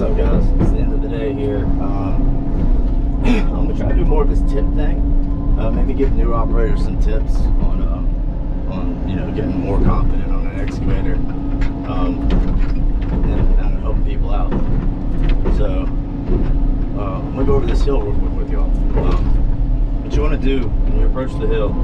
What's up, guys? It's the end of the day here. I'm gonna try to do more of this tip thing. Maybe give new operators some tips on getting more confident on an excavator, and helping people out. So I'm gonna go over this hill real quick with y'all. What you want to do when you approach the hill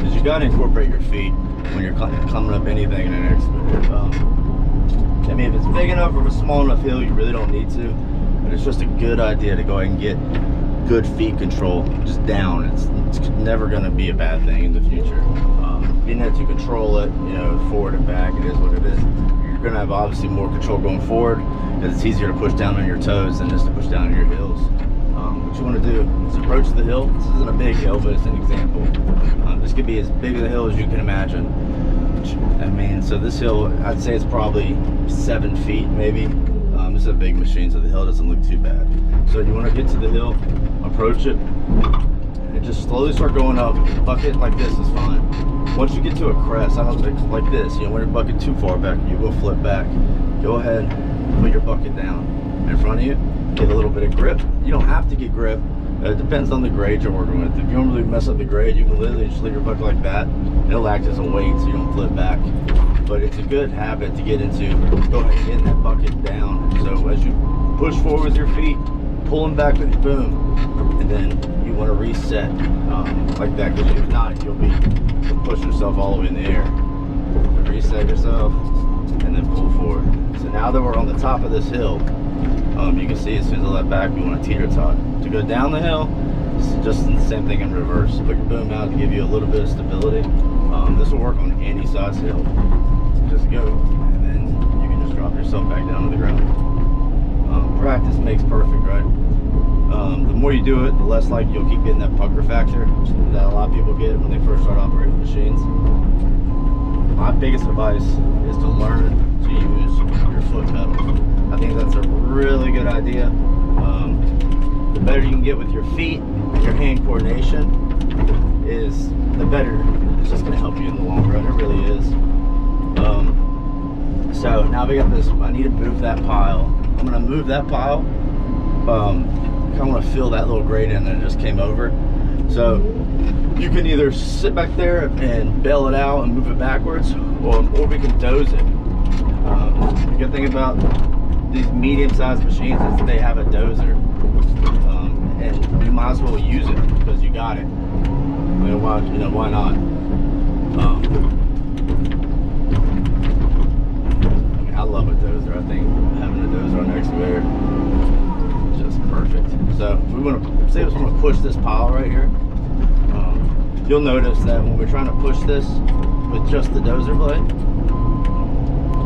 is you got to incorporate your feet when you're climbing up anything in an excavator. I mean, if it's big enough or a small enough hill, you really don't need to, but it's just a good idea to go ahead and get good feet control just down. It's never going to be a bad thing in the future. Being able to control it, forward and back, it is what it is. You're going to have obviously more control going forward because it's easier to push down on your toes than it is to push down on your heels. What you want to do is approach the hill. This isn't a big hill, but it's an example. This could be as big of a hill as you can imagine. I mean, so this hill, I'd say it's probably 7 feet maybe. This is a big machine, so the hill doesn't look too bad. So you want to get to the hill, approach it, and just slowly start going up. Bucket like this is fine. Once you get to a crest, I don't think like this, when your bucket too far back, you will flip back. Go ahead, put your bucket down in front of you. Get a little bit of grip. You don't have to get grip. It depends on the grade you're working with. If you don't really mess up the grade, you can literally just leave your bucket like that. It'll act as a weight so you don't flip back. But it's a good habit to get into. Go ahead and get that bucket down. So as you push forward with your feet, pull them back with your boom, and then you want to reset like that. Because if not, you'll push yourself all the way in the air. So reset yourself, and then pull forward. So now that we're on the top of this hill, you can see as soon as I let back, we want to teeter-tot. To go down the hill, it's just the same thing in reverse. Put your boom out to give you a little bit of stability. This will work on any size hill. Just go, and then you can just drop yourself back down to the ground. Practice makes perfect, right? The more you do it, the less likely you'll keep getting that pucker factor that a lot of people get when they first start operating machines. My biggest advice is to learn to use your foot pedal. I think that's a really good idea. The better you can get with your feet, your hand coordination, is the better. It's just going to help you in the long run. It really is. So now we got this. I need to move that pile. I'm going to move that pile. I want to fill that little grate in that just came over. So you can either sit back there and bail it out and move it backwards, or we can doze it. The good thing about these medium-sized machines is that they have a dozer, and you might as well use it because you got it. Why not? I love a dozer. I think having a dozer on an excavator is just perfect. So we want to say we want to push this pile right here. You'll notice that when we're trying to push this with just the dozer blade,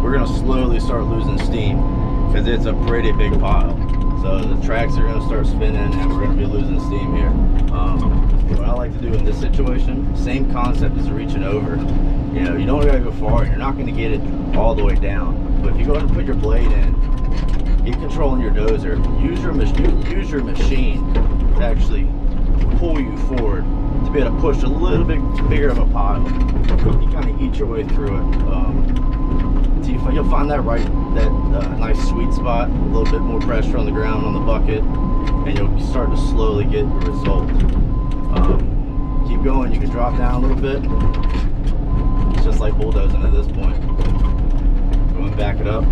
we're going to slowly start losing steam because it's a pretty big pile. So the tracks are going to start spinning and we're going to be losing steam here. What I like to do in this situation, same concept as reaching over. You don't got to go far. You're not going to get it all the way down. But if you go ahead and put your blade in, get control in your dozer, use your machine to actually pull you forward to be able to push a little bit bigger of a pile. You kind of eat your way through it. You'll find that nice sweet spot, a little bit more pressure on the ground on the bucket, and you'll start to slowly get the result. Keep going. You can drop down a little bit. It's just like bulldozing at this point. Go and back it up.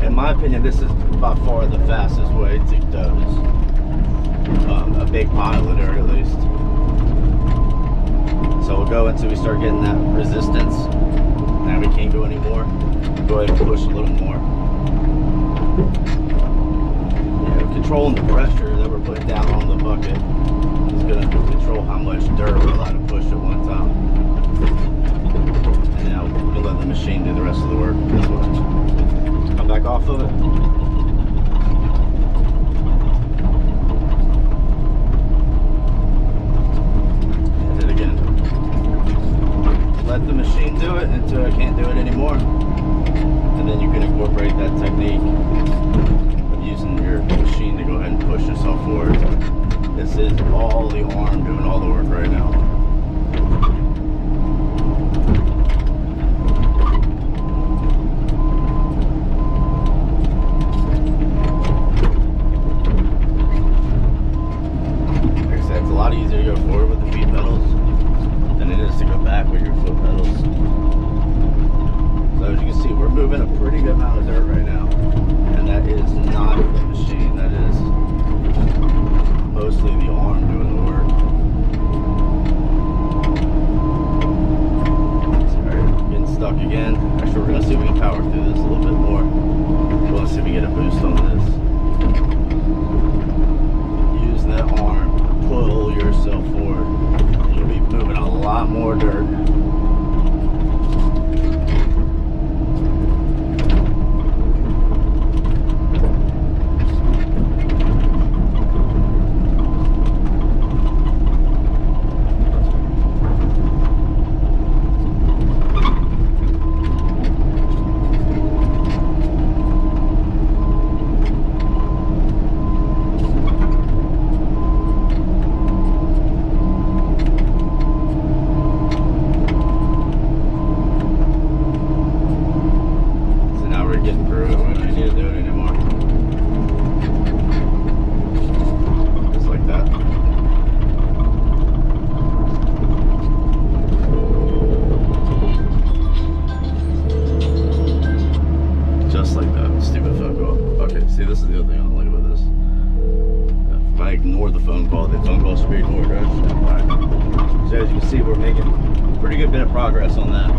In my opinion, this is by far the fastest way to doze a big pile, at least. So we'll go until we start getting that resistance. Now we can't go anymore. Go ahead and push a little more. Controlling the pressure that we're putting down on the bucket is going to control how much dirt we're allowed to push at one time. And now we'll let the machine do the rest of the work. This way. Come back off of it. Let the machine do it until I can't do it anymore, and then you can incorporate that technique of using your machine to go ahead and push yourself forward. This is all the arm doing all the work right now. to do it anymore. Just like that. Just like that. Stupid phone call. Okay, see, this is the other thing I don't like about this. If I ignore the phone call should be ignored, right? Alright. So as you can see, we're making a pretty good bit of progress on that.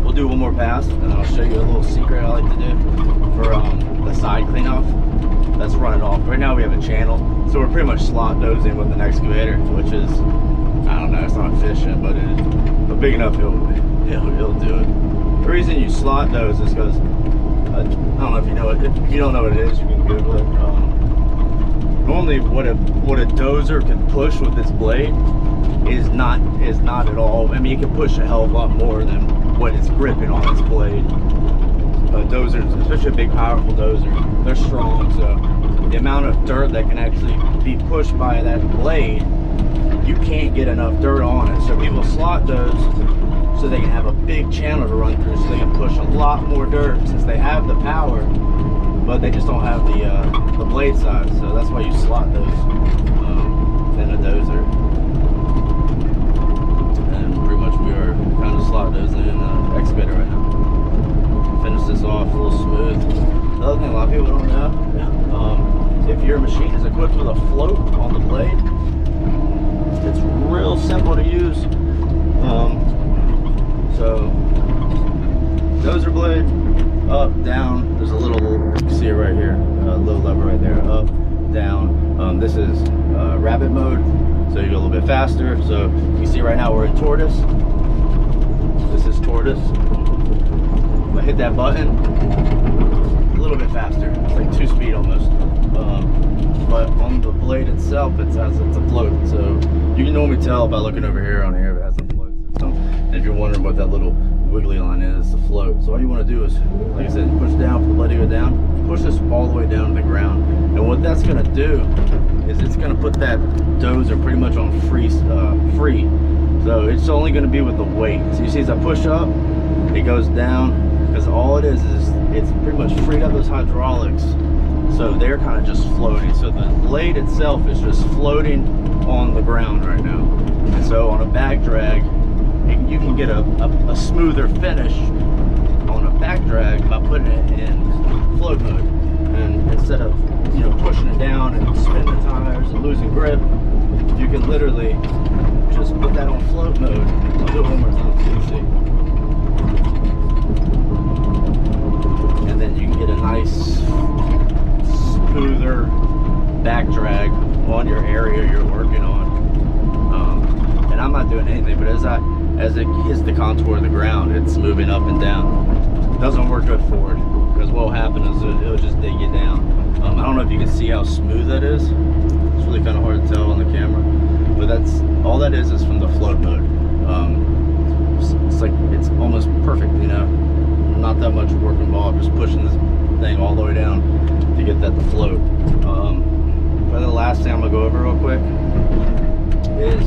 We'll do one more pass, and I'll show you a little secret I like to do for the side cleanoff. That's running off. Right now we have a channel, so we're pretty much slot dozing with an excavator, which is, I don't know, it's not efficient, but but big enough it'll do it. The reason you slot doze is because I don't know if you know it. If you don't know what it is, you can Google it. Normally, what a dozer can push with its blade is not at all. I mean, it can push a hell of a lot more than what it's gripping on its blade. Dozers, especially a big, powerful dozer, they're strong. So the amount of dirt that can actually be pushed by that blade, you can't get enough dirt on it. So people slot doze so they can have a big channel to run through, so they can push a lot more dirt since they have the power, but they just don't have the blade size. So that's why you slot those in a dozer. And pretty much we are kind of slot dozing in an excavator right now. Finish this off a little smooth. The other thing a lot of people don't know, if your machine is equipped with a float on the blade, it's real simple to use. So dozer blade, up, down. There's a little, you can see it right here, a little lever right there, up, down. This is rabbit mode, so you go a little bit faster. So you see right now we're in tortoise. This is tortoise. If I hit that button, a little bit faster. It's like 2-speed almost. But on the blade itself, it's a float. So you can normally tell by looking over here on here if it has a float system. And if you're wondering what that little wiggly line is, the float. So all you want to do is, like I said, push down for the blade to go down. Push this all the way down to the ground. And what that's going to do is it's going to put that dozer pretty much on free. So it's only going to be with the weight. So you see as I push up, it goes down, because all it is it's pretty much freed up those hydraulics. So they're kind of just floating. So the blade itself is just floating on the ground right now. And so on a back drag, you can get a smoother finish on a back drag by putting it in float mode. And instead of pushing it down and spinning the tires and losing grip, you can literally just put that on float mode. I'll do it one more time so you see. And then you can get a nice smoother back drag on your area you're working on. And I'm not doing anything, but as it hits the contour of the ground, it's moving up and down. It doesn't work good forward, because what will happen is it'll just dig you down. I don't know if you can see how smooth that is. It's really kind of hard to tell on the camera, but that's all that is from the float mode. It's like it's almost perfect, not that much work involved, just pushing this thing all the way down to get that to float. But the last thing I'm gonna go over real quick is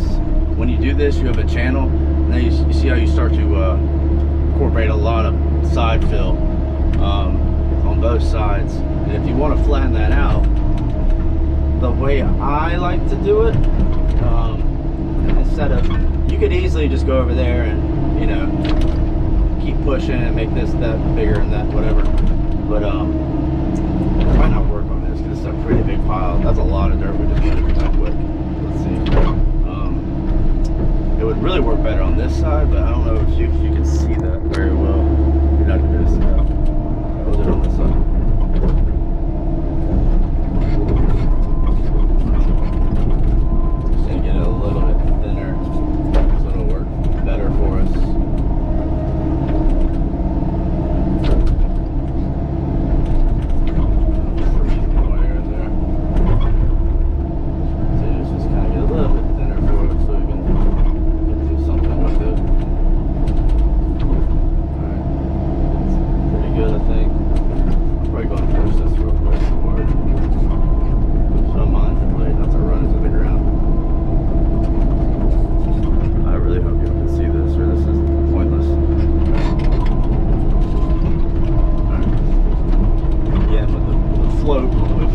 when you do this, you have a channel. Now you see how you start to incorporate a lot of side fill on both sides. And if you want to flatten that out, the way I like to do it, instead of, you could easily just go over there and keep pushing and make this that bigger and that whatever. But try not work on this because it's a pretty big pile. That's a lot of dirt we just got that quick. Let's see. It would really work better on this side, but I don't know if you can see that very well. You're not going to see that. I'll do it on this side. Just going to get it a little bit thinner so it'll work better for us.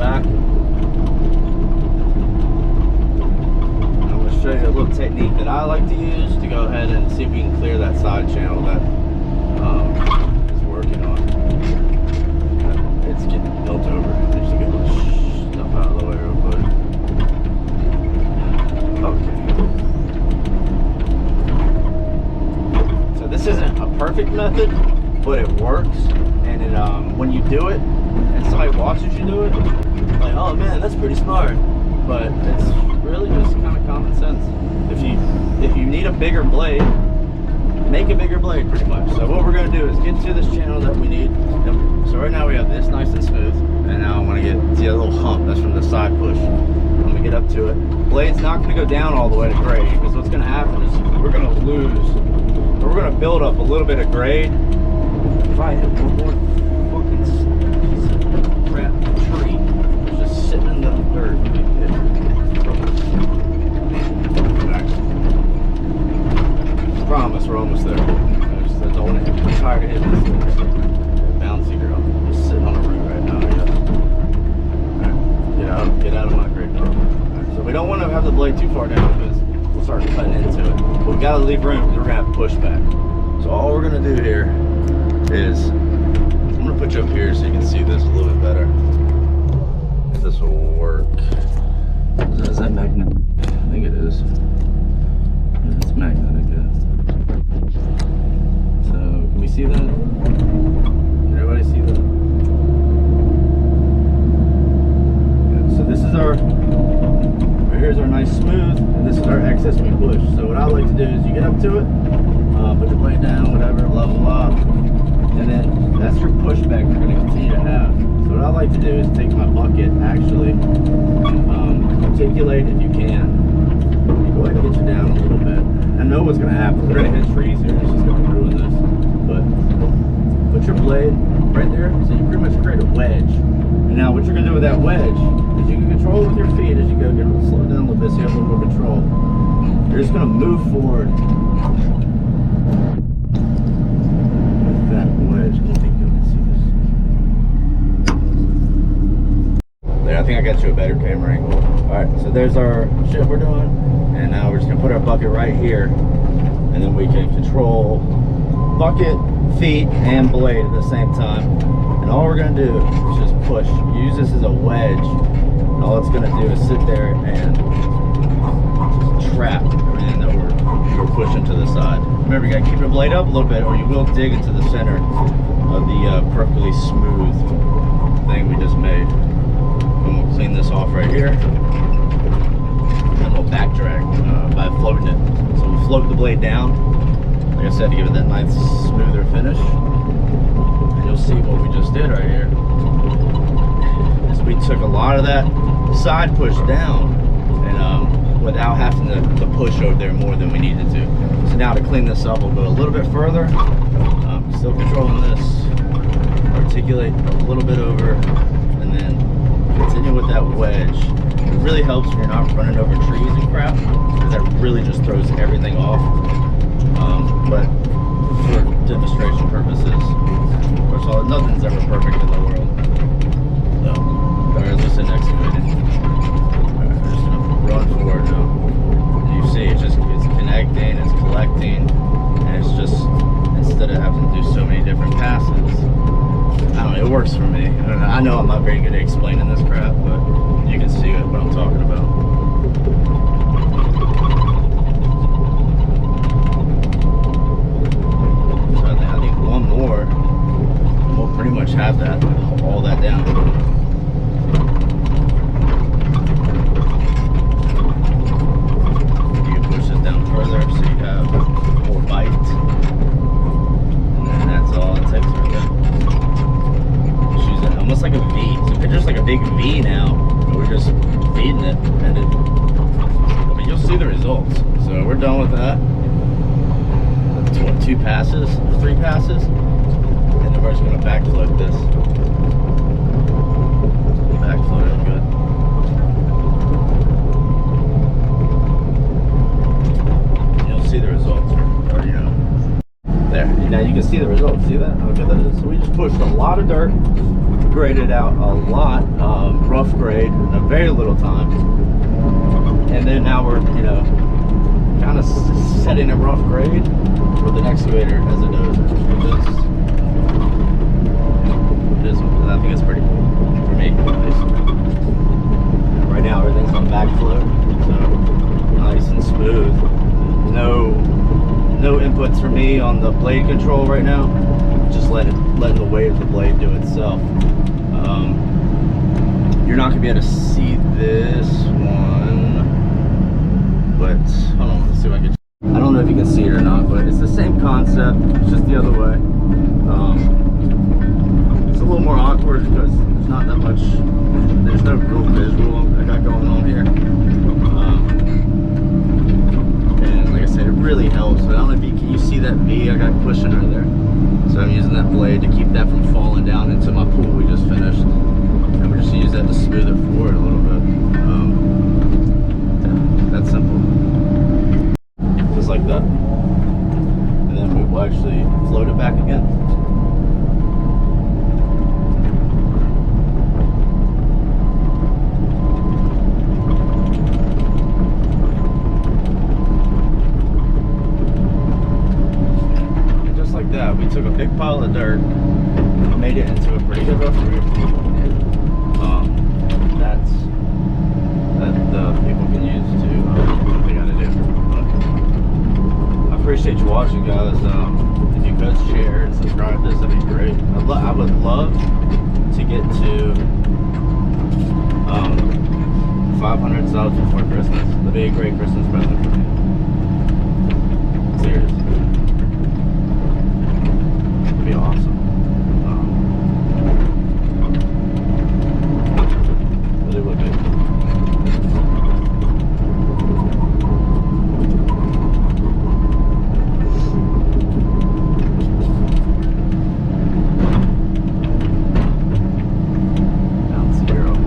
back. And I'm going to show you a little technique that I like to use to go ahead and see if we can clear that side channel that is working on. It's getting built over. Just to get this stuff out of the way real quick. Okay. So this isn't a perfect method, but it works. And it, when you do it, and somebody watches you do it, like, oh man, that's pretty smart. But it's really just kind of common sense. If you need a bigger blade, make a bigger blade, pretty much. So what we're going to do is get to this channel that we need. So right now we have this nice and smooth, and now I want to get to the little hump that's from the side push. I'm going to get up to it. Blade's not going to go down all the way to grade, because what's going to happen is we're going to lose, or we're going to build up a little bit of grade. If I hit one more fucking piece of crap tree, it's just sitting in the dirt. I promise we're almost there. I don't want to hit. I'm tired of hitting this bouncy girl. Just sitting on a root right now. Yeah. Alright, get out of my grade bro. Alright, so we don't want to have the blade too far down because we'll start cutting into it. But we gotta leave room because we're gonna have to push back. So all we're gonna do here is I'm gonna put you up here so you can see this a little bit better. If this will work. Is that magnetic? I think it is. Yeah, it's magnetic. Yeah. So can we see that? Can everybody see that? Yeah, so this is our, right here's our nice smooth, and this is our excess we push. So what I like to do is you get up to it, put your blade down, whatever, blah blah blah. And then that's your pushback you're going to continue to have. So what I like to do is take my bucket, actually articulate if you can. Go ahead and get you down a little bit. I know what's going to happen. We're going to hit trees here. It's just going to ruin this. But put your blade right there. So you pretty much create a wedge. And now what you're going to do with that wedge is you can control it with your feet as you go. Get it, slow it down a little bit so you have a little more control. You're just going to move forward. That wedge. I don't think you can see this. There, I think I got you a better camera angle. Alright, so there's our shit we're doing. And now we're just going to put our bucket right here. And then we can control bucket, feet, and blade at the same time. And all we're going to do is just push. Use this as a wedge. And all it's going to do is sit there and trap everything that we're pushing to the side. Remember, you got to keep your blade up a little bit or you will dig into the center of the perfectly smooth thing we just made. And we'll clean this off right here. And we'll back drag by floating it. So we'll float the blade down, like I said, to give it that nice smoother finish. And you'll see what we just did right here is we took a lot of that side push down and without having to push over there more than we needed to. So now to clean this up, we'll go a little bit further, still controlling this, articulate a little bit over, and then continue with that wedge. It really helps when you're not running over trees and crap, because that really just throws everything off. But for demonstration purposes, first of all, nothing's ever perfect in the world. So, or at least in excavating. Alright, I'm just gonna run forward now. You see, it's connecting, it's collecting, and it's just, instead of having to do so many different passes, I don't know, it works for me. I know I'm not very good at explaining this crap, but you can see what I'm talking about. So I think one more, and we'll pretty much have that, all that down. You can push this down further so you have more bite. And then that's all it takes right there. Choose it almost like a V. So it's just like a big V now. We're just feeding it, and I mean, you'll see the results. So we're done with that. That's what, 2 passes, 3 passes, and then we're just gonna backfloat this. Backfloat it good. And you'll see the results, or you know. There. Now you can see the results. See that? How good that is. So we just pushed a lot of dirt graded out a lot, rough grade in a very little time. And then now we're, you know, kind of setting a rough grade with an excavator as a dozer. I think it's pretty cool for me, at least. Right now everything's on backflow, so nice and smooth. No inputs for me on the blade control right now. Just letting the weight of the blade do itself. You're not gonna be able to see this one, but hold on, let's see if I can. I don't know if you can see it or not, but it's the same concept. It's just the other way. It's a little more awkward because there's not that much. There's no real visual I got going on here. And like I said, it really helps. But I don't know if you see that V I got pushing right there. So I'm using that blade to keep that from falling down into my pool we just finished. And we're just gonna use that to smooth it forward a little bit. That's simple. Just like that. And then we will actually float it back again. That we took a big pile of dirt and made it into a pretty good rough grade. That the people can use to do what they gotta do. But I appreciate you watching, guys. If you could share and subscribe to this, that'd be great. I would love to get to 500 subs before Christmas. That'd be a great Christmas present for me. Serious. Be awesome. Really would be. Bouncy girl.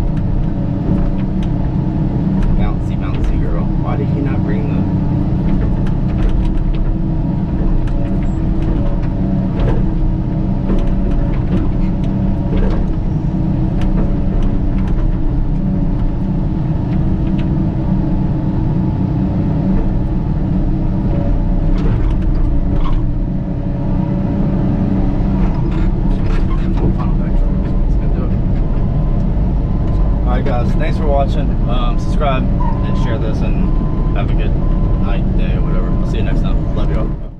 Bouncy, bouncy girl. Why did he not bring the... Guys, thanks for watching. Subscribe and share this, and have a good night, day, whatever. I'll see you next time. Love you all.